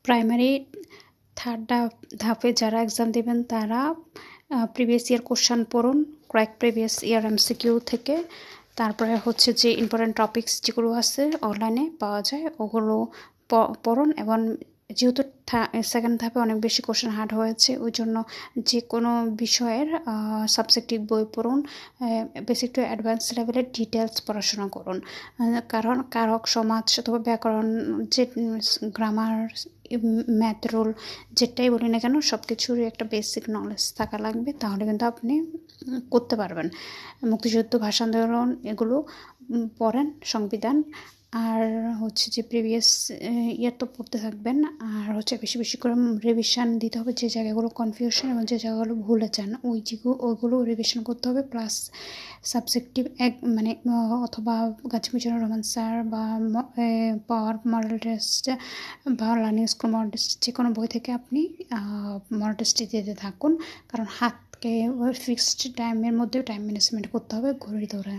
Primary third ধাপে যারা exam দেবেন তারা প্রিভিয়াস ইয়ার কোশ্চান পড়ুন, ক্র্যাক প্রিভিয়াস ইয়ার এমসিকিউ থেকে। তারপরে হচ্ছে যে ইম্পর্টেন্ট টপিকস যেগুলো আছে অনলাইনে পাওয়া যায় ওগুলো পড়ুন। এবং যেহেতু সেকেন্ড ধাপে অনেক বেশি কোশ্চেন হার্ড হয়েছে, ওই জন্য যে কোনো বিষয়ের সাবজেক্টিভ বই পড়ুন, বেসিক টু অ্যাডভান্স লেভেলের ডিটেলস পড়াশোনা করুন। কারণ কারক, সমাজ অথবা ব্যাকরণ, যে গ্রামার, ম্যাথ রুল যেটাই বলি না কেন সব কিছুরই একটা বেসিক নলেজ থাকা লাগবে, তাহলে কিন্তু আপনি করতে পারবেন। মুক্তিযুদ্ধ, ভাষা আন্দোলন এগুলো পড়েন, সংবিধান, আর হচ্ছে যে প্রিভিয়াস ইয়ার তো পড়তে থাকবেন। আর হচ্ছে বেশি বেশি করে রিভিশন দিতে হবে, যে জায়গাগুলো কনফিউশন এবং যে জায়গাগুলো ভুলে যান ওইগুলো রিভিশন করতে হবে। প্লাস সাবজেক্টিভ মানে অথবা গাছিমিচানো রোমান স্যার বা পাওয়ার মডেল টেস্ট বা লার্নিং স্কুল মডেল টেস্ট যে কোনো বই থেকে আপনি মডেল টেস্টটি দিতে থাকুন, কারণ হাতকে ফিক্সড টাইমের মধ্যে টাইম ম্যানেজমেন্ট করতে হবে ঘড়ি ধরে।